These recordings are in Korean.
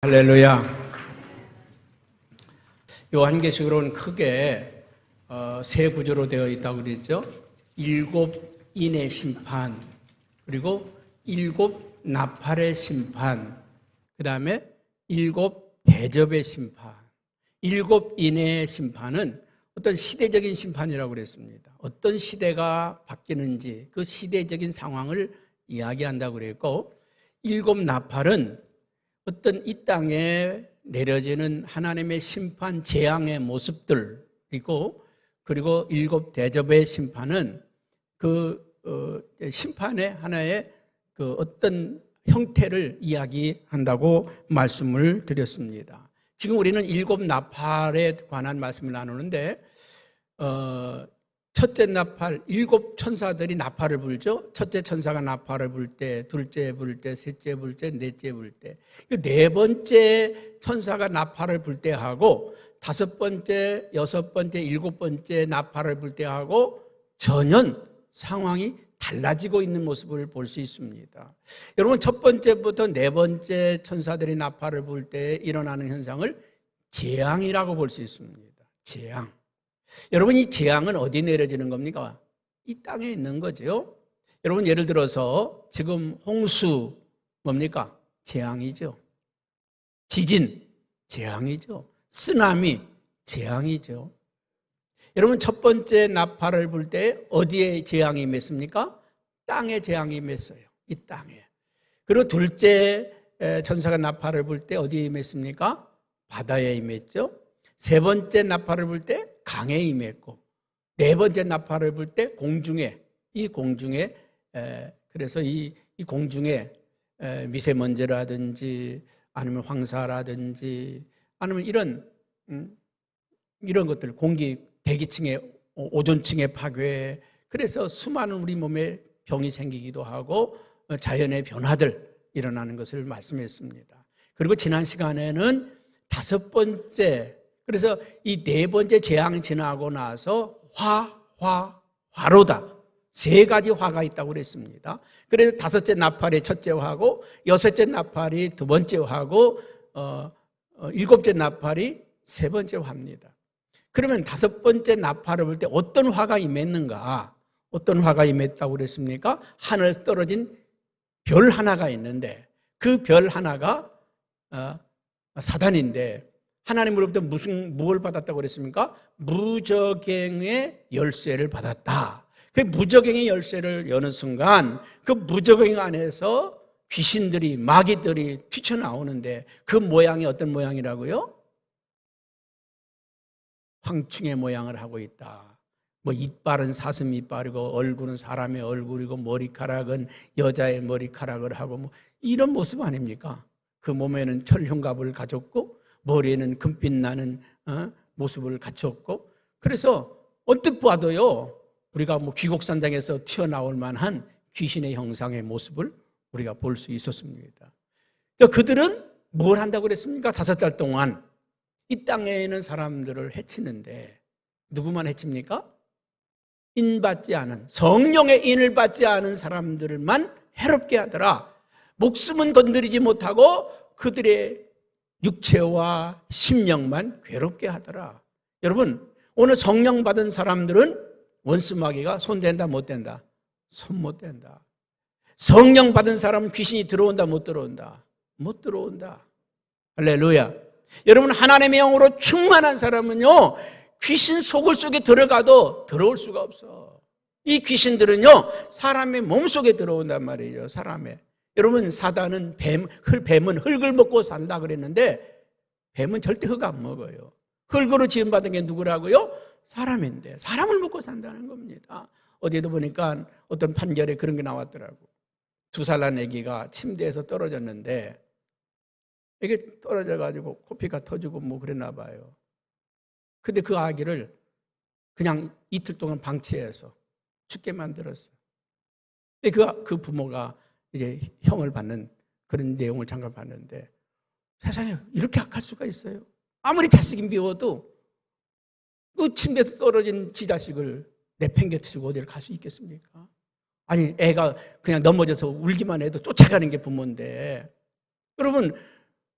할렐루야. 요한계시록은 크게 세 구조로 되어 있다고 그랬죠. 7인의 심판, 그리고 7 나팔의 심판, 그 다음에 7 대접의 심판. 7인의 심판은 어떤 시대적인 심판이라고 그랬습니다. 어떤 시대가 바뀌는지 그 시대적인 상황을 이야기한다고 그랬고, 7 나팔은 어떤 이 땅에 내려지는 하나님의 심판, 재앙의 모습들이고, 그리고 7 대접의 심판은 그 심판의 하나의 그 어떤 형태를 이야기한다고 말씀을 드렸습니다. 지금 우리는 7 나팔에 관한 말씀을 나누는데, 첫째 나팔, 7 천사들이 나팔을 불죠. 첫째 천사가 나팔을 불 때, 둘째 불 때, 셋째 불 때, 넷째 불 때. 네 번째 천사가 나팔을 불 때 하고, 다섯 번째, 여섯 번째, 일곱 번째 나팔을 불 때 하고 전혀 상황이 달라지고 있는 모습을 볼 수 있습니다. 여러분, 첫 번째부터 네 번째 천사들이 나팔을 불 때 일어나는 현상을 재앙이라고 볼 수 있습니다. 재앙. 여러분, 이 재앙은 어디 내려지는 겁니까? 이 땅에 있는 거죠. 여러분, 예를 들어서 지금 홍수 뭡니까? 재앙이죠. 지진, 재앙이죠. 쓰나미, 재앙이죠. 여러분, 첫 번째 나팔을 불 때 어디에 재앙이 임했습니까? 땅에 재앙이 임했어요. 이 땅에. 그리고 둘째 천사가 나팔을 불 때 어디에 임했습니까? 바다에 임했죠. 세 번째 나팔을 불 때 강에 임했고, 네 번째 나팔을 불 때 공중에, 이 공중에, 그래서 이 공중에 미세먼지라든지 아니면 황사라든지 아니면 이런 것들, 공기 대기층의 오존층의 파괴, 그래서 수많은 우리 몸에 병이 생기기도 하고 자연의 변화들 일어나는 것을 말씀했습니다. 그리고 지난 시간에는 다섯 번째, 그래서 이 네 번째 재앙이 지나고 나서 화로다. 세 가지 화가 있다고 그랬습니다. 그래서 다섯째 나팔이 첫째 화고, 여섯째 나팔이 두 번째 화고, 일곱째 나팔이 세 번째 화입니다. 그러면 다섯 번째 나팔을 불 때 어떤 화가 임했는가? 어떤 화가 임했다고 그랬습니까? 하늘에서 떨어진 별 하나가 있는데, 그 별 하나가 사단인데, 하나님으로부터 무엇을 받았다고 그랬습니까? 무저갱의 열쇠를 받았다. 그 무저갱의 열쇠를 여는 순간 그 무저갱 안에서 귀신들이, 마귀들이 튀쳐나오는데, 그 모양이 어떤 모양이라고요? 황충의 모양을 하고 있다. 뭐 이빨은 사슴 이빨이고, 얼굴은 사람의 얼굴이고, 머리카락은 여자의 머리카락을 하고, 뭐 이런 모습 아닙니까? 그 몸에는 철흉갑을 가졌고, 머리에는 금빛 나는 모습을 갖췄고, 그래서 언뜻 봐도요, 우리가 뭐 귀곡산당에서 튀어나올 만한 귀신의 형상의 모습을 우리가 볼 수 있었습니다. 그들은 뭘 한다고 그랬습니까? 5달 동안 이 땅에 있는 사람들을 해치는데, 누구만 해칩니까? 인받지 않은, 성령의 인을 받지 않은 사람들만 해롭게 하더라. 목숨은 건드리지 못하고 그들의 육체와 심령만 괴롭게 하더라. 여러분, 오늘 성령 받은 사람들은 원수마귀가 손댄다 못 된다? 손 못 댄다. 성령 받은 사람은 귀신이 들어온다 못 들어온다? 못 들어온다. 할렐루야. 여러분, 하나님의 영으로 충만한 사람은요, 귀신 속을 속에 들어가도 들어올 수가 없어. 이 귀신들은요, 사람의 몸속에 들어온단 말이에요. 사람의. 여러분, 사단은 뱀은 흙을 먹고 산다 그랬는데, 뱀은 절대 흙 안 먹어요. 흙으로 지음받은 게 누구라고요? 사람인데, 사람을 먹고 산다는 겁니다. 어디에도 보니까 어떤 판결에 그런 게 나왔더라고. 2살 난 아기가 침대에서 떨어졌는데, 이게 떨어져가지고 코피가 터지고 뭐 그랬나 봐요. 근데 그 아기를 그냥 이틀 동안 방치해서 죽게 만들었어요. 근데 그 부모가 이제 형을 받는 그런 내용을 잠깐 봤는데, 세상에 이렇게 악할 수가 있어요? 아무리 자식이 미워도 그 침대에서 떨어진 지 자식을 내팽개치고 어디를 갈 수 있겠습니까? 아니, 애가 그냥 넘어져서 울기만 해도 쫓아가는 게 부모인데, 여러분,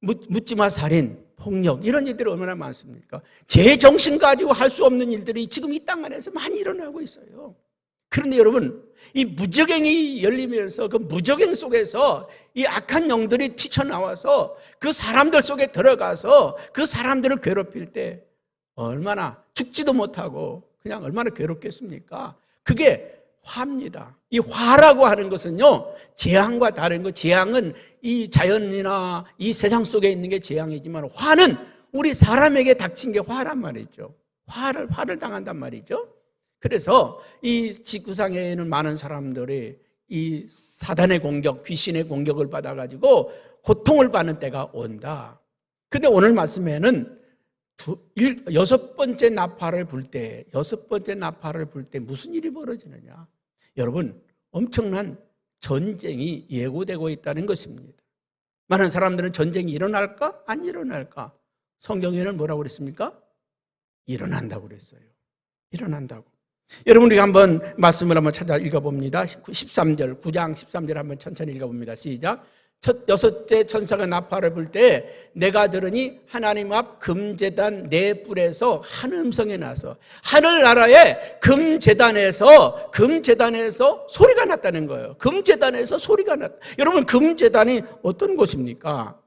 묻지마 살인, 폭력 이런 일들이 얼마나 많습니까? 제정신 가지고 할 수 없는 일들이 지금 이 땅 안에서 많이 일어나고 있어요. 그런데 여러분, 이 무적행이 열리면서 그 무적행 속에서 이 악한 영들이 튀쳐나와서 그 사람들 속에 들어가서 그 사람들을 괴롭힐 때 얼마나 죽지도 못하고 그냥 얼마나 괴롭겠습니까? 그게 화입니다. 이 화라고 하는 것은요, 재앙과 다른 거, 재앙은 이 자연이나 이 세상 속에 있는 게 재앙이지만 화는 우리 사람에게 닥친 게 화란 말이죠. 화를 당한단 말이죠. 그래서 이 지구상에는 많은 사람들이 이 사단의 공격, 귀신의 공격을 받아가지고 고통을 받는 때가 온다. 근데 오늘 말씀에는 여섯 번째 나팔을 불 때 무슨 일이 벌어지느냐? 여러분, 엄청난 전쟁이 예고되고 있다는 것입니다. 많은 사람들은 전쟁이 일어날까? 안 일어날까? 성경에는 뭐라고 그랬습니까? 일어난다고 그랬어요. 일어난다고. 여러분, 우리가 한번 말씀을 한번 찾아 읽어봅니다. 13절, 9장 13절 한번 천천히 읽어봅니다. 시작. 여섯째 천사가 나팔을 불 때 내가 들으니 하나님 앞 금제단 네 뿔에서 한 음성이 나서 하늘나라의 금제단에서 소리가 났다는 거예요. 금제단에서 소리가 났다. 여러분, 금제단이 어떤 곳입니까?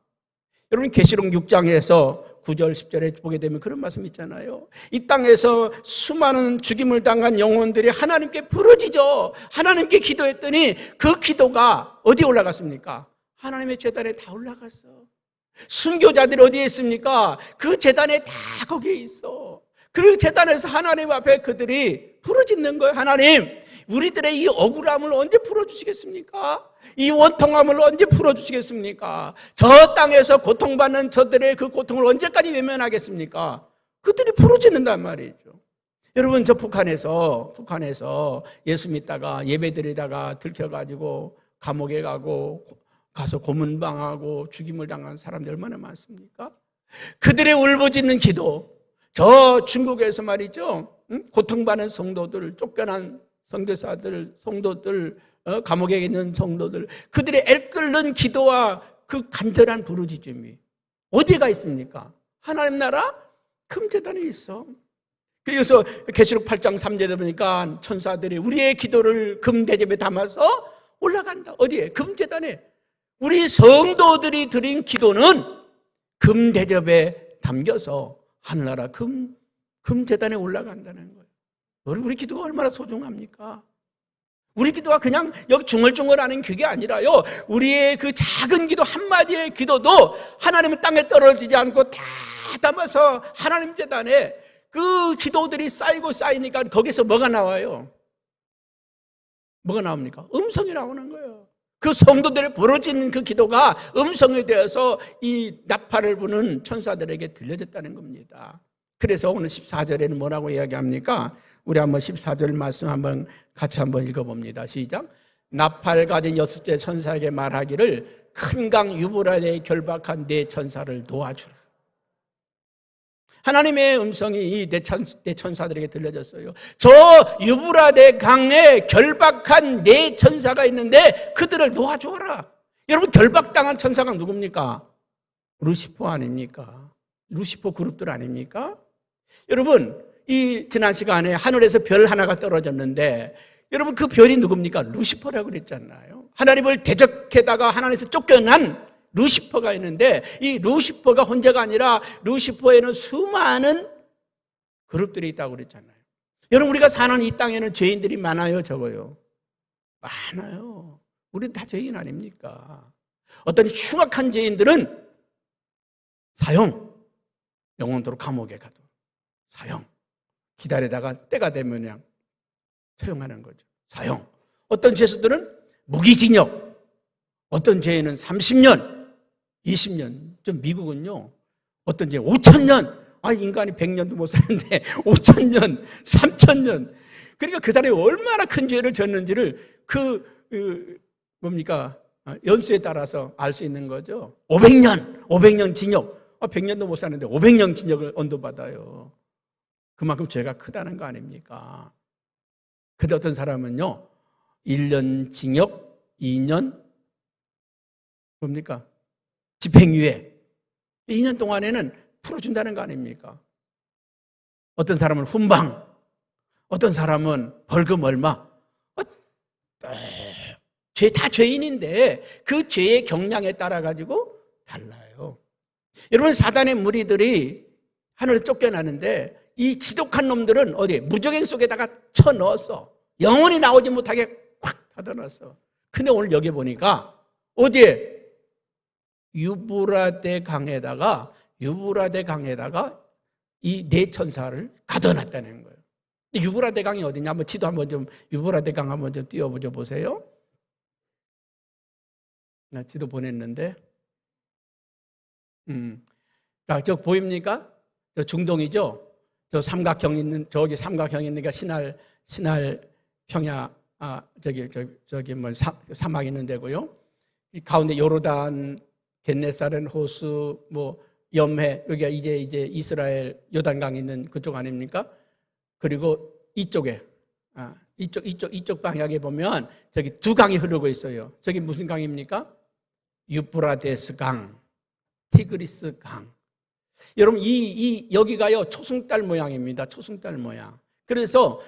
여러분, 계시록 6장에서 9절 10절에 보게 되면 그런 말씀 있잖아요. 이 땅에서 수많은 죽임을 당한 영혼들이 하나님께 부르짖어 하나님께 기도했더니 그 기도가 어디에 올라갔습니까? 하나님의 제단에 다 올라갔어. 순교자들이 어디에 있습니까? 그 제단에 다 거기에 있어. 그 제단에서 하나님 앞에 그들이 부르짖는 거예요. 하나님, 우리들의 이 억울함을 언제 풀어주시겠습니까? 이 원통함을 언제 풀어주시겠습니까? 저 땅에서 고통받는 저들의 그 고통을 언제까지 외면하겠습니까? 그들이 부르짖는단 말이죠. 여러분, 저 북한에서 예수 믿다가 예배드리다가 들켜가지고 감옥에 가서 고문당하고 죽임을 당한 사람들 얼마나 많습니까? 그들의 울부짖는 기도, 저 중국에서 말이죠, 고통받는 성도들, 쫓겨난 선교사들, 성도들, 감옥에 있는 성도들, 그들의 애끓는 기도와 그 간절한 부르짖음이 어디가 있습니까? 하나님 나라 금제단에 있어. 그래서 계시록 8장 3절에 보니까 천사들이 우리의 기도를 금대접에 담아서 올라간다. 어디에? 금제단에. 우리 성도들이 드린 기도는 금대접에 담겨서 하늘나라 금제단에 올라간다는 거예요. 우리 기도가 얼마나 소중합니까? 우리 기도가 그냥 여기 중얼중얼하는 그게 아니라요, 우리의 그 작은 기도 한마디의 기도도 하나님의 땅에 떨어지지 않고 다 담아서 하나님 제단에 그 기도들이 쌓이니까 거기서 뭐가 나와요? 뭐가 나옵니까? 음성이 나오는 거예요. 그 성도들의 부르짖는 그 기도가 음성이 되어서 이 나팔을 부는 천사들에게 들려졌다는 겁니다. 그래서 오늘 14절에는 뭐라고 이야기합니까? 우리 한번 14절 말씀 같이 한번 읽어봅니다. 시작. 나팔 가진 여섯째 천사에게 말하기를 큰 강 유브라데에 결박한 네 천사를 놓아주라. 하나님의 음성이 이 네 천사들에게 들려졌어요. 저 유브라데 강에 결박한 네 천사가 있는데 그들을 놓아줘라. 여러분, 결박당한 천사가 누굽니까? 루시퍼 아닙니까? 루시퍼 그룹들 아닙니까? 여러분, 이 지난 시간에 하늘에서 별 하나가 떨어졌는데 여러분, 그 별이 누굽니까? 루시퍼라고 그랬잖아요. 하나님을 대적해다가 하나님에서 쫓겨난 루시퍼가 있는데 이 루시퍼가 혼자가 아니라 루시퍼에는 수많은 그룹들이 있다고 그랬잖아요. 여러분, 우리가 사는 이 땅에는 죄인들이 많아요, 적어요? 많아요. 우리는 다 죄인 아닙니까? 어떤 흉악한 죄인들은 영원토록 감옥에 가도 사형, 기다리다가 때가 되면 그냥 처형하는 거죠. 사형. 어떤 죄수들은 무기징역, 어떤 죄인은 30년, 20년. 좀 미국은요, 어떤 죄 5,000년. 인간이 100년도 못 사는데 5,000년, 3,000년. 그러니까 그 사람이 얼마나 큰 죄를 졌는지를 연수에 따라서 알 수 있는 거죠. 500년 징역. 100년도 못 사는데 500년 징역을 언도받아요. 그만큼 죄가 크다는 거 아닙니까? 근데 어떤 사람은요, 1년 징역, 2년 집행유예, 2년 동안에는 풀어준다는 거 아닙니까? 어떤 사람은 훈방, 어떤 사람은 벌금 얼마. 죄 다 죄인인데 그 죄의 경량에 따라 가지고 달라요. 여러분, 사단의 무리들이 하늘에 쫓겨나는데 이 지독한 놈들은 어디에? 무적행 속에다가 쳐넣었어. 영원히 나오지 못하게 꽉 닫아놨어. 근데 오늘 여기 보니까 어디에? 유브라데 강에다가 이 네 천사를 가둬놨다는 거예요. 유브라데 강이 어디냐? 한번 지도 한번 좀 유브라데 강 한번 좀 띄워보죠 보세요. 나 지도 보냈는데, 자, 저 보입니까? 저 중동이죠. 저 삼각형 있는 저기 삼각형 있는 게 신할 평야 저기 뭐 사막 있는 데고요. 이 가운데 요르단, 겟네사렛 호수, 뭐 염해, 여기가 이제 이스라엘 요단강 있는 그쪽 아닙니까? 그리고 이쪽에 이쪽 방향에 보면 저기 두 강이 흐르고 있어요. 저기 무슨 강입니까? 유프라데스 강, 티그리스 강. 여러분, 여기가요 초승달 모양입니다. 초승달 모양. 그래서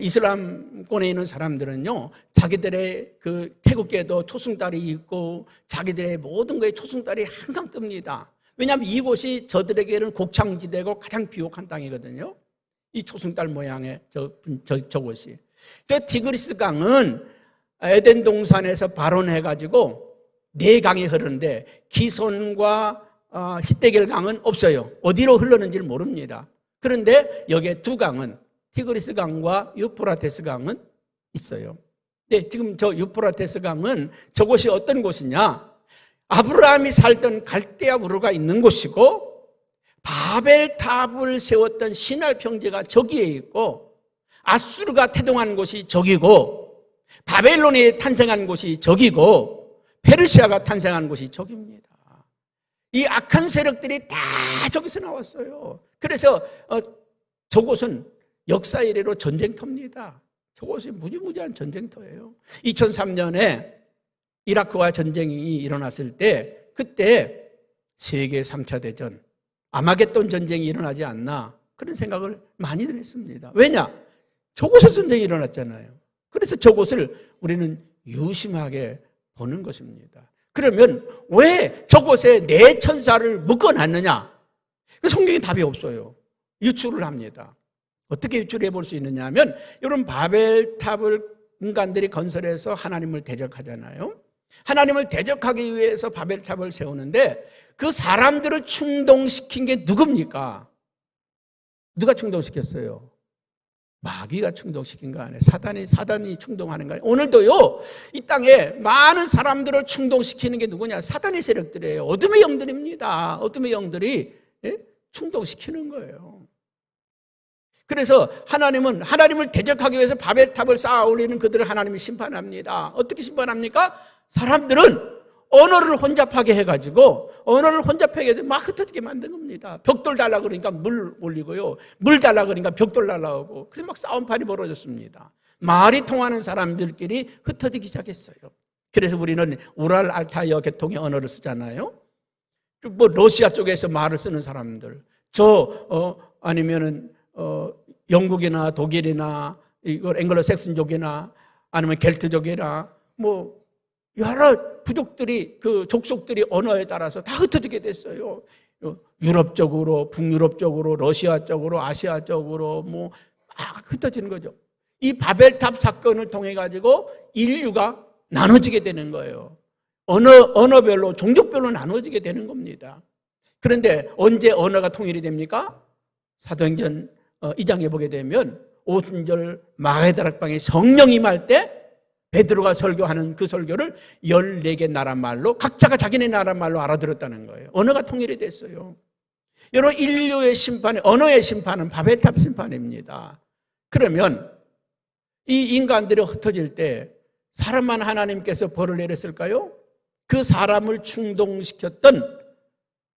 이슬람권에 있는 사람들은요, 자기들의 그 태국계도 초승달이 있고 자기들의 모든 거에 초승달이 항상 뜹니다. 왜냐하면 이곳이 저들에게는 곡창지대고 가장 비옥한 땅이거든요. 이 초승달 모양의 저곳이. 저 티그리스 강은 에덴 동산에서 발원해가지고 네 강이 흐르는데 기손과 히데겔 강은 없어요. 어디로 흘렀는지를 모릅니다. 그런데 여기에 두 강은 티그리스 강과 유프라테스 강은 있어요. 네, 지금 저 유프라테스 강은 저곳이 어떤 곳이냐? 아브라함이 살던 갈대아 우르가 있는 곳이고 바벨탑을 세웠던 시날 평지가 저기에 있고 아수르가 태동한 곳이 저기고 바벨론이 탄생한 곳이 저기고 페르시아가 탄생한 곳이 저기입니다. 이 악한 세력들이 다 저기서 나왔어요. 그래서 저곳은 역사 이래로 전쟁터입니다. 저곳이 무지무지한 전쟁터예요. 2003년에 이라크와 전쟁이 일어났을 때 그때 세계 3차 대전, 아마겟돈 전쟁이 일어나지 않나 그런 생각을 많이들 했습니다. 왜냐? 저곳에서 전쟁이 일어났잖아요. 그래서 저곳을 우리는 유심하게 보는 것입니다. 그러면 왜 저곳에 네 천사를 묶어놨느냐? 그 성경에 답이 없어요. 유출을 합니다. 어떻게 유출해 볼 수 있느냐 하면, 여러분, 바벨탑을 인간들이 건설해서 하나님을 대적하잖아요. 하나님을 대적하기 위해서 바벨탑을 세우는데 그 사람들을 충동시킨 게 누굽니까? 누가 충동시켰어요? 마귀가 충동시킨 거 아니에요. 사단이 충동하는 거예요. 오늘도요, 이 땅에 많은 사람들을 충동시키는 게 누구냐? 사단의 세력들이에요. 어둠의 영들입니다. 어둠의 영들이 충동시키는 거예요. 그래서 하나님을 대적하기 위해서 바벨탑을 쌓아 올리는 그들을 하나님이 심판합니다. 어떻게 심판합니까? 사람들은 언어를 혼잡하게 해가지고 막 흩어지게 만든 겁니다. 벽돌 달라 그러니까 물 올리고요, 물 달라 그러니까 벽돌 달라고, 그래서 막 싸움판이 벌어졌습니다. 말이 통하는 사람들끼리 흩어지기 시작했어요. 그래서 우리는 우랄 알타이어 계통의 언어를 쓰잖아요. 뭐 러시아 쪽에서 말을 쓰는 사람들, 아니면은 영국이나 독일이나 이걸 앵글로색슨족이나 아니면 겔트족이나 뭐 여러 부족들이, 그 족속들이 언어에 따라서 다 흩어지게 됐어요. 유럽 쪽으로, 북유럽 쪽으로, 러시아 쪽으로, 아시아 쪽으로 뭐 막 흩어지는 거죠. 이 바벨탑 사건을 통해 가지고 인류가 나눠지게 되는 거예요. 언어별로, 종족별로 나눠지게 되는 겁니다. 그런데 언제 언어가 통일이 됩니까? 사도행전 2장에 보게 되면 오순절 마가다락방에 성령이 임할 때 베드로가 설교하는 그 설교를 14개 나라 말로, 각자가 자기네 나라 말로 알아들었다는 거예요. 언어가 통일이 됐어요. 여러분, 인류의 심판, 언어의 심판은 바벨탑 심판입니다. 그러면 이 인간들이 흩어질 때 사람만 하나님께서 벌을 내렸을까요? 그 사람을 충동시켰던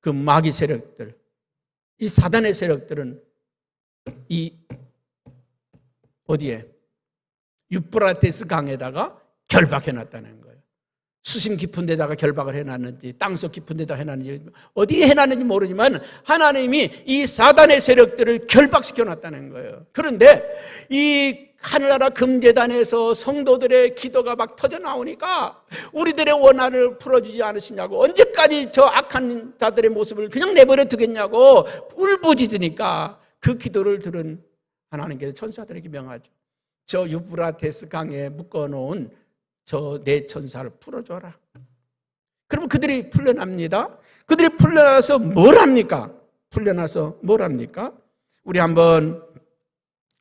그 마귀 세력들, 이 사단의 세력들은 어디에? 유프라테스 강에다가 결박해 놨다는 거예요. 수심 깊은 데다가 결박을 해놨는지 땅속 깊은 데다 해놨는지 어디에 해놨는지 모르지만 하나님이 이 사단의 세력들을 결박시켜 놨다는 거예요. 그런데 이 하늘나라 금제단에서 성도들의 기도가 막 터져 나오니까 우리들의 원한을 풀어주지 않으시냐고, 언제까지 저 악한 자들의 모습을 그냥 내버려 두겠냐고 울부짖으니까 그 기도를 들은 하나님께서 천사들에게 명하죠. 저 유브라테스 강에 묶어놓은 저 네 천사를 풀어줘라. 그러면 그들이 풀려납니다. 그들이 풀려나서 뭘 합니까? 풀려나서 뭘 합니까? 우리 한번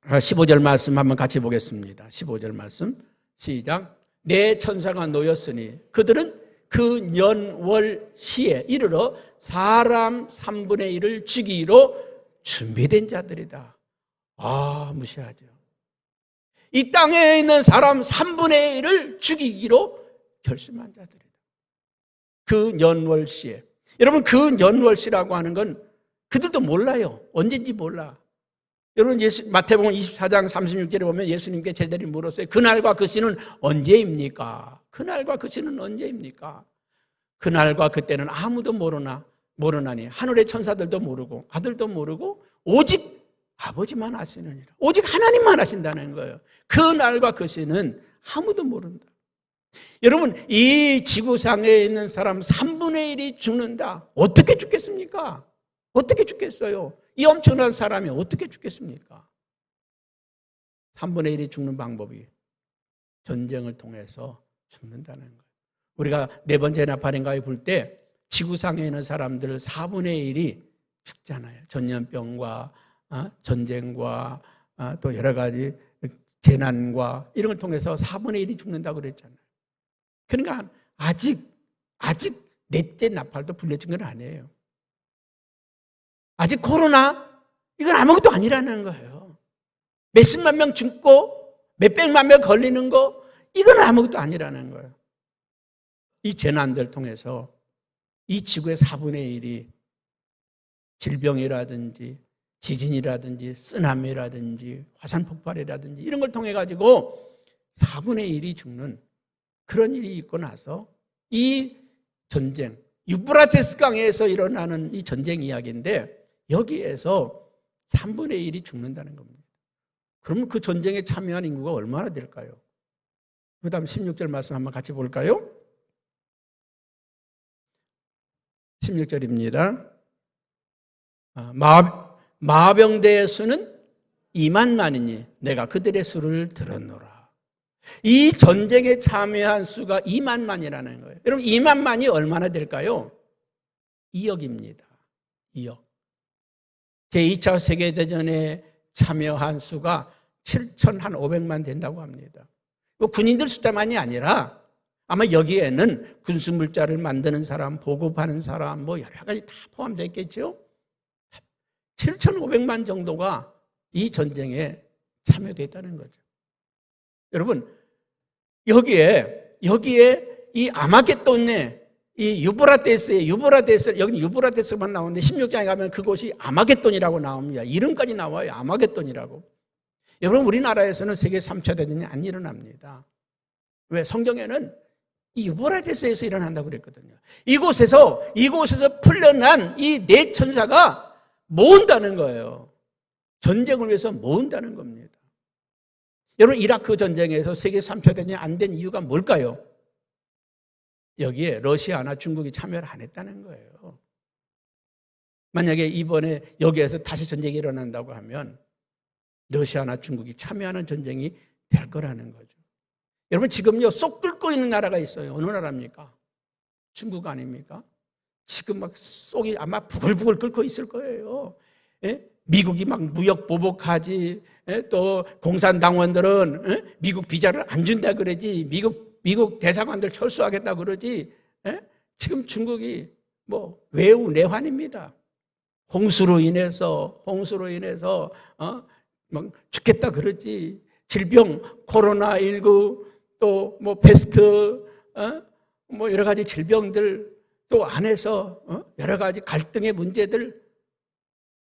15절 말씀 한번 같이 보겠습니다. 15절 말씀 시작. 네 천사가 놓였으니 그들은 그 년월시에 이르러 사람 3분의 1을 죽이기로 준비된 자들이다. 아, 무시하죠. 이 땅에 있는 사람 3분의 1을 죽이기로 결심한 자들이다. 그 년월시에. 여러분, 그 년월시라고 하는 건 그들도 몰라요. 언제인지 몰라. 여러분, 마태복음 24장 36절에 보면 예수님께 제자들이 물었어요. 그날과 그 시는 언제입니까? 그날과 그 시는 언제입니까? 그날과 그때는 아무도 모르나니 하늘의 천사들도 모르고 아들도 모르고 오직 아버지만 아시느니라. 오직 하나님만 아신다는 거예요. 그 날과 그 시는 아무도 모른다. 여러분, 이 지구상에 있는 사람 3분의 1이 죽는다. 어떻게 죽겠습니까? 어떻게 죽겠어요? 이 엄청난 사람이 어떻게 죽겠습니까? 3분의 1이 죽는 방법이 전쟁을 통해서 죽는다는 거예요. 우리가 네 번째 나팔인가에 볼 때 지구상에 있는 사람들 4분의 1이 죽잖아요. 전염병과 전쟁과 또 여러 가지 재난과 이런 걸 통해서 4분의 1이 죽는다고 그랬잖아요. 그러니까 아직 넷째 나팔도 불려진 건 아니에요. 아직 코로나 이건 아무것도 아니라는 거예요. 몇십만 명 죽고 몇백만 명 걸리는 거 이건 아무것도 아니라는 거예요. 이 재난들 통해서 이 지구의 4분의 1이 질병이라든지 지진이라든지 쓰나미라든지 화산 폭발이라든지 이런 걸 통해 가지고 4분의 1이 죽는 그런 일이 있고 나서 이 전쟁, 유브라테스 강에서 일어나는 이 전쟁 이야기인데 여기에서 3분의 1이 죽는다는 겁니다. 그러면 그 전쟁에 참여한 인구가 얼마나 될까요? 그 다음 16절 말씀 한번 같이 볼까요? 16절입니다. 마병대의 수는 2만만이니 내가 그들의 수를 들었노라. 이 전쟁에 참여한 수가 2만만이라는 거예요. 여러분, 2만만이 얼마나 될까요? 2억입니다. 2억. 제2차 세계대전에 참여한 수가 7,500만 된다고 합니다. 군인들 숫자만이 아니라 아마 여기에는 군수물자를 만드는 사람, 보급하는 사람, 뭐 여러 가지 다 포함되어 있겠죠? 7,500만 정도가 이 전쟁에 참여됐다는 거죠. 여러분, 여기에 이 아마겟돈에 이 유브라테스, 여기 유브라테스만 나오는데 16장에 가면 그곳이 아마겟돈이라고 나옵니다. 이름까지 나와요. 아마겟돈이라고. 여러분, 우리나라에서는 세계 3차 대전이 안 일어납니다. 왜? 성경에는 이 유브라테스에서 일어난다고 그랬거든요. 이곳에서 풀려난 이 네 천사가 모은다는 거예요. 전쟁을 위해서 모은다는 겁니다. 여러분, 이라크 전쟁에서 세계 3차 대전이 안 된 이유가 뭘까요? 여기에 러시아나 중국이 참여를 안 했다는 거예요. 만약에 이번에 여기에서 다시 전쟁이 일어난다고 하면 러시아나 중국이 참여하는 전쟁이 될 거라는 거죠. 여러분, 지금요 쏙 끓고 있는 나라가 있어요. 어느 나라입니까? 중국 아닙니까? 지금 막 속이 아마 부글부글 끓고 있을 거예요. 예? 미국이 막 무역 보복하지, 예? 또 공산당원들은 예? 미국 비자를 안 준다 그러지, 미국 대사관들 철수하겠다 그러지. 예? 지금 중국이 뭐 외우 내환입니다. 홍수로 인해서 막 죽겠다 그러지. 질병, 코로나19 또 뭐 패스트, 뭐 여러 가지 질병들 또 안에서 여러 가지 갈등의 문제들,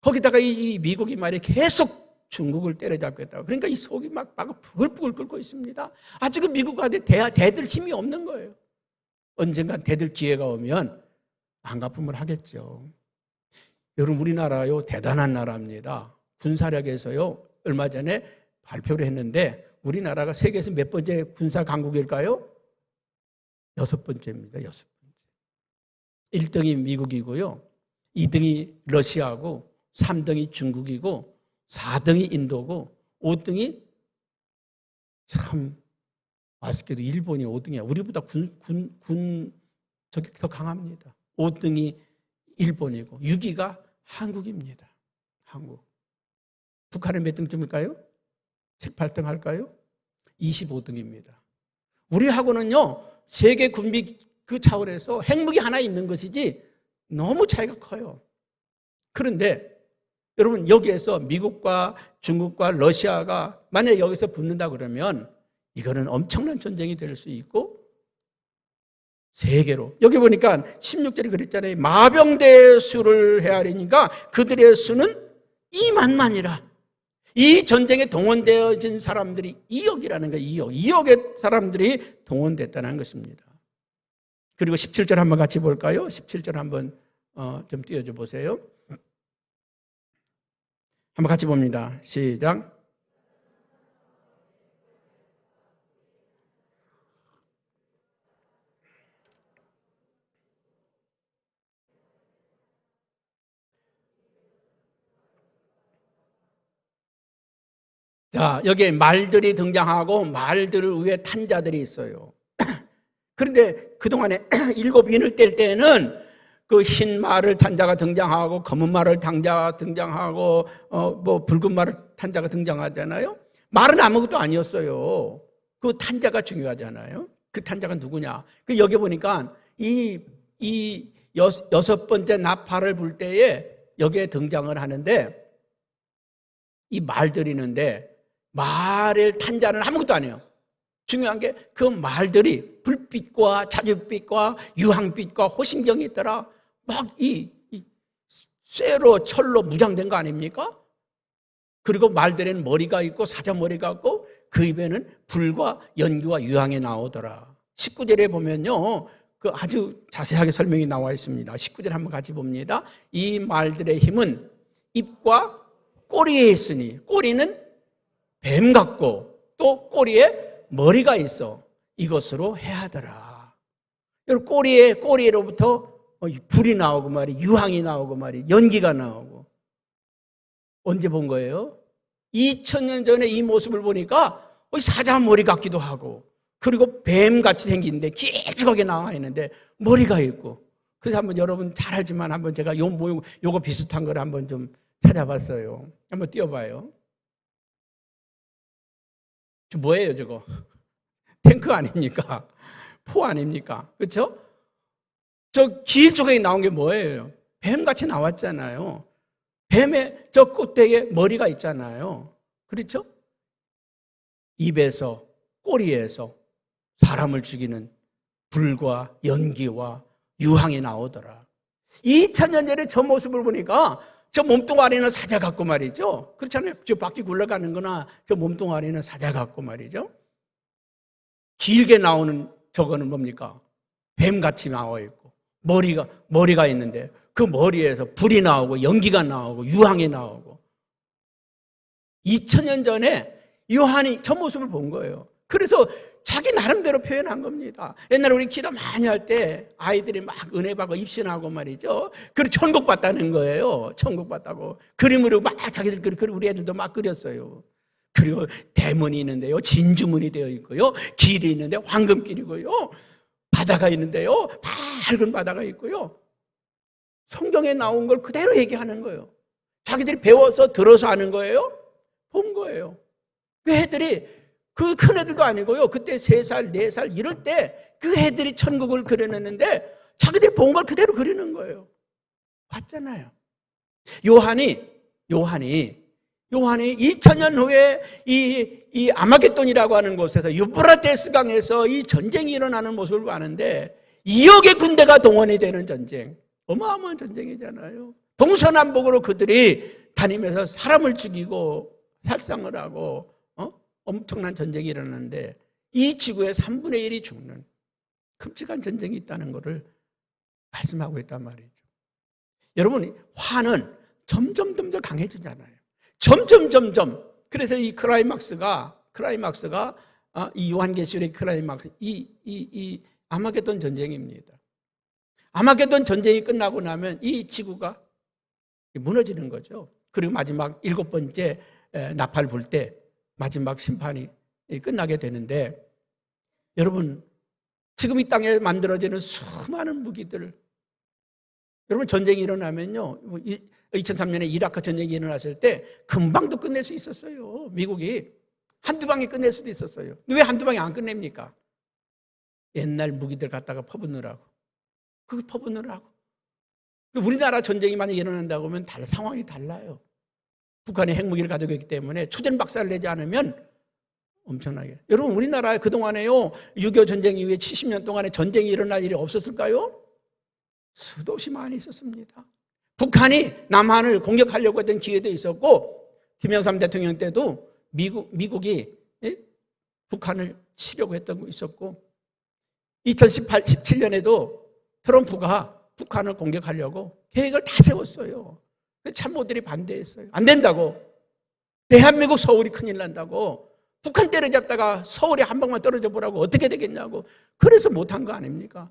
거기다가 이 미국이 말이야 계속 중국을 때려잡겠다고. 그러니까 이 속이 막 부글부글 끓고 있습니다. 아직은 미국한테 대들 힘이 없는 거예요. 언젠간 대들 기회가 오면 반갑음을 하겠죠. 여러분, 우리나라요 대단한 나라입니다. 군사력에서요 얼마 전에 발표를 했는데 우리나라가 세계에서 몇 번째 군사 강국일까요? 6번째입니다. 6번째. 1등이 미국이고요. 2등이 러시아고 3등이 중국이고 4등이 인도고 5등이 참 아쉽게도 일본이 5등이야. 우리보다 저기 더 강합니다. 5등이 일본이고 6위가 한국입니다. 한국. 북한은 몇 등쯤일까요? 7, 8등 할까요? 25등입니다. 우리하고는요 세계 군비 그 차원에서 핵무기 하나 있는 것이지 너무 차이가 커요. 그런데 여러분, 여기에서 미국과 중국과 러시아가 만약에 여기서 붙는다 그러면 이거는 엄청난 전쟁이 될 수 있고, 세계로 여기 보니까 16절에 그랬잖아요. 마병대수를 헤아리니까 그들의 수는 2만만이라. 이 전쟁에 동원되어진 사람들이 2억이라는 거예요. 2억의 사람들이 동원됐다는 것입니다. 그리고 17절 한번 같이 볼까요? 17절 한번 좀 띄워줘 보세요. 한번 같이 봅니다. 시작. 자, 여기에 말들이 등장하고 말들을 위해 탄 자들이 있어요. 그런데 그동안에 7인을 뗄 때는 그 흰 말을 탄 자가 등장하고 검은 말을 탄 자가 등장하고 뭐 붉은 말을 탄 자가 등장하잖아요. 말은 아무것도 아니었어요. 그 탄 자가 중요하잖아요. 그 탄 자가 누구냐? 그 여기 보니까 이 6번째 나팔을 불 때에 여기에 등장을 하는데 이 말들이 있는데 말을 탄 자는 아무것도 아니에요. 중요한 게 그 말들이 불빛과 자줏빛과 유황빛과 호심경이 있더라. 막 이 쇠로 철로 무장된 거 아닙니까? 그리고 말들에는 머리가 있고 사자머리가 있고 그 입에는 불과 연기와 유황이 나오더라. 19절에 보면요 그 아주 자세하게 설명이 나와 있습니다. 19절 한번 같이 봅니다. 이 말들의 힘은 입과 꼬리에 있으니, 꼬리는 뱀 같고 또 꼬리에 머리가 있어. 이것으로 해하더라. 여러분, 꼬리로부터 불이 나오고 말이, 유황이 나오고 말이, 연기가 나오고. 언제 본 거예요? 2000년 전에 이 모습을 보니까 사자 머리 같기도 하고, 그리고 뱀같이 생기는데 길쭉하게 나와 있는데 머리가 있고. 그래서 한번 여러분 잘 알지만 한번 제가 요거 비슷한 걸 한번 좀 찾아봤어요. 한번 띄워봐요. 저 뭐예요 저거? 탱크 아닙니까? 포 아닙니까? 그렇죠? 저 길쭉하게 나온 게 뭐예요? 뱀같이 나왔잖아요. 뱀의 저 껍데기에 머리가 있잖아요. 그렇죠? 입에서, 꼬리에서 사람을 죽이는 불과 연기와 유황이 나오더라. 2000년 전에 저 모습을 보니까 저 몸뚱아리는 사자 같고 말이죠. 그렇잖아요. 저 바퀴 굴러가는 거나 저 몸뚱아리는 사자 같고 말이죠. 길게 나오는 저거는 뭡니까? 뱀같이 나와 있고 머리가 있는데 그 머리에서 불이 나오고 연기가 나오고 유황이 나오고. 2000년 전에 요한이 저 모습을 본 거예요. 그래서 자기 나름대로 표현한 겁니다. 옛날에 우리 기도 많이 할 때 아이들이 막 은혜 받고 입신하고 말이죠. 그리고 천국 받다는 거예요. 천국 받다고. 그림으로 막 자기들 우리 애들도 막 그렸어요. 그리고 대문이 있는데요. 진주문이 되어 있고요. 길이 있는데 황금길이고요. 바다가 있는데요. 밝은 바다가 있고요. 성경에 나온 걸 그대로 얘기하는 거예요. 자기들이 배워서 들어서 아는 거예요. 본 거예요. 그 애들이 그 큰 애들도 아니고요. 그때 3살, 4살 이럴 때 그 애들이 천국을 그려냈는데 자기들이 본 걸 그대로 그리는 거예요. 봤잖아요. 요한이 2000년 후에 이 아마겟돈이라고 하는 곳에서 유브라데스 강에서 이 전쟁이 일어나는 모습을 봤는데 2억의 군대가 동원이 되는 전쟁. 어마어마한 전쟁이잖아요. 동서남북으로 그들이 다니면서 사람을 죽이고 살상을 하고 엄청난 전쟁이 일어났는데 이 지구의 3분의 1이 죽는 끔찍한 전쟁이 있다는 것을 말씀하고 있단 말이죠. 여러분, 화는 점점 강해지잖아요. 점점. 그래서 이 클라이막스가 이 요한계시록의 클라이막스, 이 아마겟돈 전쟁입니다. 아마겟돈 전쟁이 끝나고 나면 이 지구가 무너지는 거죠. 그리고 마지막 7번째 나팔 불 때 마지막 심판이 끝나게 되는데, 여러분, 지금 이 땅에 만들어지는 수많은 무기들, 여러분, 전쟁이 일어나면요, 2003년에 이라크 전쟁이 일어났을 때 금방도 끝낼 수 있었어요. 미국이 한두 방에 끝낼 수도 있었어요. 왜 한두 방에 안 끝냅니까? 옛날 무기들 갖다가 퍼붓느라고. 그거 퍼붓느라고. 우리나라 전쟁이 만약에 일어난다고 하면 상황이 달라요. 북한이 핵무기를 가지고 있기 때문에 초전 박살을 내지 않으면 엄청나게. 여러분, 우리나라 그동안에요, 6.25 전쟁 이후에 70년 동안에 전쟁이 일어날 일이 없었을까요? 수도 없이 많이 있었습니다. 북한이 남한을 공격하려고 했던 기회도 있었고, 김영삼 대통령 때도 미국이 북한을 치려고 했던 거 있었고, 2017년에도 트럼프가 북한을 공격하려고 계획을 다 세웠어요. 참모들이 반대했어요. 안 된다고. 대한민국 서울이 큰일 난다고. 북한 때려잡다가 서울에 한 방만 떨어져 보라고 어떻게 되겠냐고. 그래서 못한 거 아닙니까?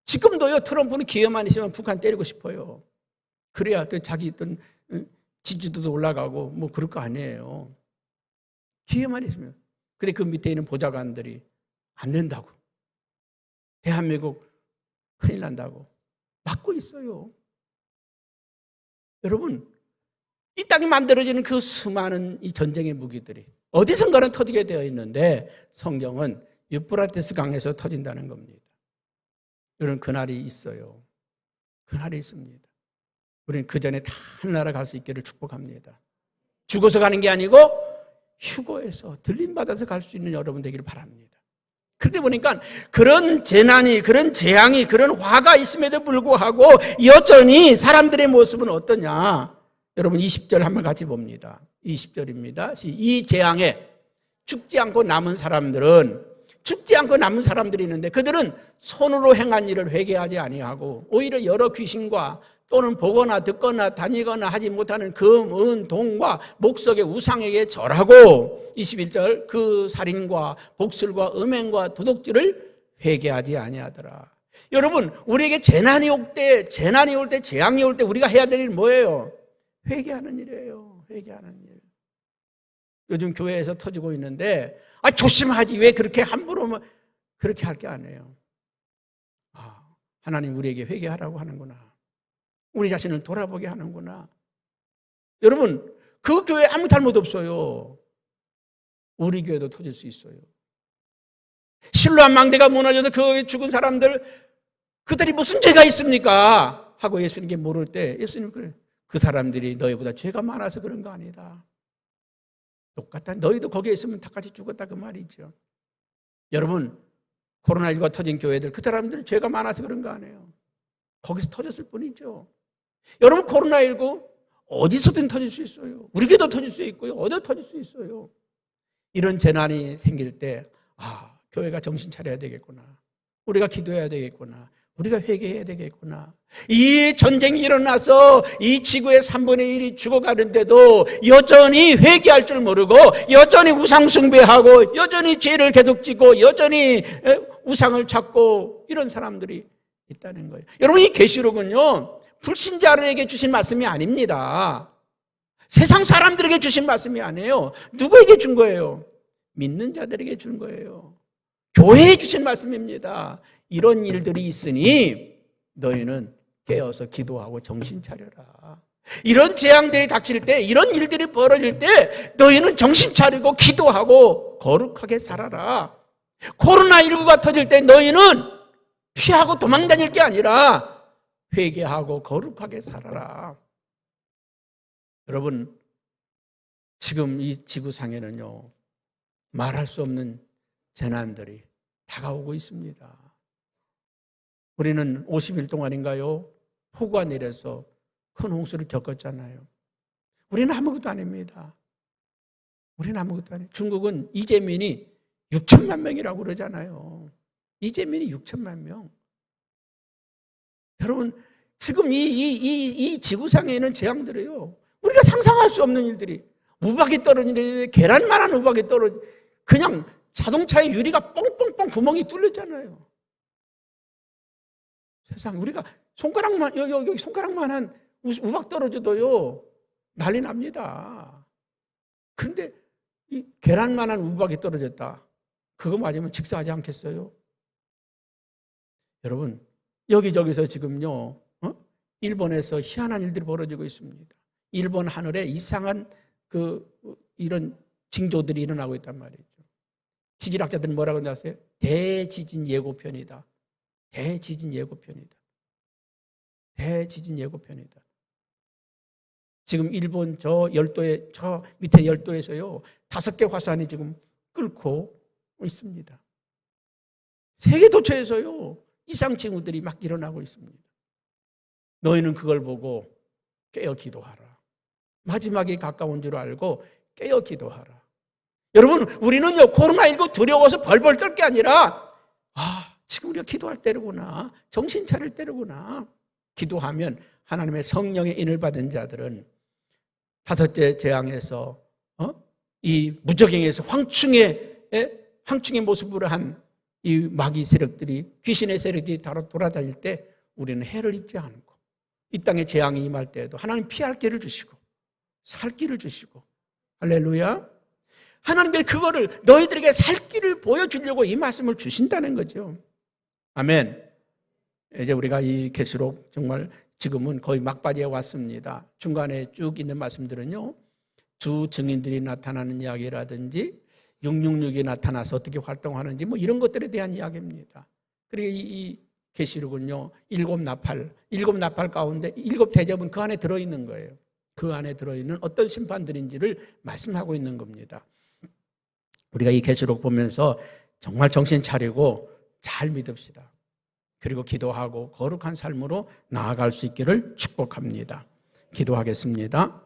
지금도요, 트럼프는 기회만 있으면 북한 때리고 싶어요. 그래야 또 자기 어떤 지지도도 올라가고 뭐 그럴 거 아니에요. 기회만 있으면. 근데 그 밑에 있는 보좌관들이 안 된다고. 대한민국 큰일 난다고 막고 있어요. 여러분, 이 땅이 만들어지는 그 수많은 이 전쟁의 무기들이 어디선가는 터지게 되어 있는데, 성경은 유프라테스 강에서 터진다는 겁니다. 여러분, 그날이 있어요. 그날이 있습니다. 우리는 그 전에 다 하늘나라 갈 수 있기를 축복합니다. 죽어서 가는 게 아니고 휴거해서 들림받아서 갈 수 있는 여러분 되기를 바랍니다. 그런데 보니까 그런 재난이, 그런 재앙이, 그런 화가 있음에도 불구하고 여전히 사람들의 모습은 어떠냐? 여러분, 20절 한번 같이 봅니다. 20절입니다. 이 재앙에 죽지 않고 남은 사람들이 있는데, 그들은 손으로 행한 일을 회개하지 아니하고 오히려 여러 귀신과 또는 보거나 듣거나 다니거나 하지 못하는 금, 은, 동과 목석의 우상에게 절하고, 21절, 그 살인과 복술과 음행과 도둑질을 회개하지 아니하더라. 여러분, 우리에게 재난이 올 때, 재앙이 올 때 우리가 해야 될 일은 뭐예요? 회개하는 일이에요. 회개하는 일. 요즘 교회에서 터지고 있는데, 조심하지, 왜 그렇게 함부로 그렇게 할 게 아니에요. 하나님 우리에게 회개하라고 하는구나. 우리 자신을 돌아보게 하는구나. 여러분, 그 교회 아무 잘못 없어요. 우리 교회도 터질 수 있어요. 실로암 망대가 무너져서 그 죽은 사람들, 그들이 무슨 죄가 있습니까? 하고 예수님께 물을 때 예수님, 그래, 그 사람들이 너희보다 죄가 많아서 그런 거 아니다. 똑같다. 너희도 거기에 있으면 다 같이 죽었다, 그 말이죠. 여러분, 코로나19가 터진 교회들, 그 사람들은 죄가 많아서 그런 거 아니에요. 거기서 터졌을 뿐이죠. 여러분, 코로나19 어디서든 터질 수 있어요. 우리 교회도 터질 수 있고요. 어디도 터질 수 있어요. 이런 재난이 생길 때, 교회가 정신 차려야 되겠구나. 우리가 기도해야 되겠구나. 우리가 회개해야 되겠구나. 이 전쟁이 일어나서 이 지구의 3분의 1이 죽어가는데도 여전히 회개할 줄 모르고, 여전히 우상 숭배하고, 여전히 죄를 계속 짓고, 여전히 우상을 찾고, 이런 사람들이 있다는 거예요. 여러분, 이 계시록은요, 불신자들에게 주신 말씀이 아닙니다. 세상 사람들에게 주신 말씀이 아니에요. 누구에게 준 거예요? 믿는 자들에게 준 거예요. 교회에 주신 말씀입니다. 이런 일들이 있으니 너희는 깨어서 기도하고 정신 차려라. 이런 재앙들이 닥칠 때, 이런 일들이 벌어질 때 너희는 정신 차리고 기도하고 거룩하게 살아라. 코로나19가 터질 때 너희는 피하고 도망다닐 게 아니라 회개하고 거룩하게 살아라. 여러분, 지금 이 지구상에는요, 말할 수 없는 재난들이 다가오고 있습니다. 우리는 50일 동안인가요? 폭우가 내려서 큰 홍수를 겪었잖아요. 우리는 아무것도 아닙니다. 우리는 아무것도 아니에요. 중국은 이재민이 6천만 명이라고 그러잖아요. 이재민이 6천만 명. 여러분, 지금 이 지구상에 있는 재앙들이요, 우리가 상상할 수 없는 일들이, 우박이 떨어지는데 계란만한 우박이 그냥 자동차의 유리가 뻥뻥뻥 구멍이 뚫렸잖아요. 세상, 우리가 여기 손가락만한 우박 떨어져도요 난리 납니다. 그런데 이 계란만한 우박이 떨어졌다, 그거 맞으면 직사하지 않겠어요? 여러분, 여기저기서 지금요 일본에서 희한한 일들이 벌어지고 있습니다. 일본 하늘에 이상한 이런 징조들이 일어나고 있단 말이죠. 지질학자들은 뭐라고 하세요? 대지진 예고편이다. 대지진 예고편이다. 대지진 예고편이다. 지금 일본 저 밑에 열도에서요 5개 화산이 지금 끓고 있습니다. 세계 도처에서요 이상 징후들이 막 일어나고 있습니다. 너희는 그걸 보고 깨어 기도하라. 마지막이 가까운 줄 알고 깨어 기도하라. 여러분, 우리는요 코로나19 두려워서 벌벌 떨 게 아니라 지금 우리가 기도할 때로구나, 정신 차릴 때로구나. 기도하면 하나님의 성령의 인을 받은 자들은 5째 재앙에서 이 무적행에서 황충의 모습으로 한 이 마귀 세력들이, 귀신의 세력들이 돌아다닐 때 우리는 해를 입지 않고, 이 땅에 재앙이 임할 때에도 하나님 피할 길을 주시고 살 길을 주시고, 할렐루야. 하나님께 그거를 너희들에게 살 길을 보여주려고 이 말씀을 주신다는 거죠. 아멘. 이제 우리가 이 계시록 정말 지금은 거의 막바지에 왔습니다. 중간에 쭉 있는 말씀들은요 주 증인들이 나타나는 이야기라든지 666이 나타나서 어떻게 활동하는지 뭐 이런 것들에 대한 이야기입니다. 그리고 이 계시록은요 7 나팔 가운데 7 대접은 그 안에 들어있는 거예요. 그 안에 들어있는 어떤 심판들인지를 말씀하고 있는 겁니다. 우리가 이 계시록 보면서 정말 정신 차리고 잘 믿읍시다. 그리고 기도하고 거룩한 삶으로 나아갈 수 있기를 축복합니다. 기도하겠습니다.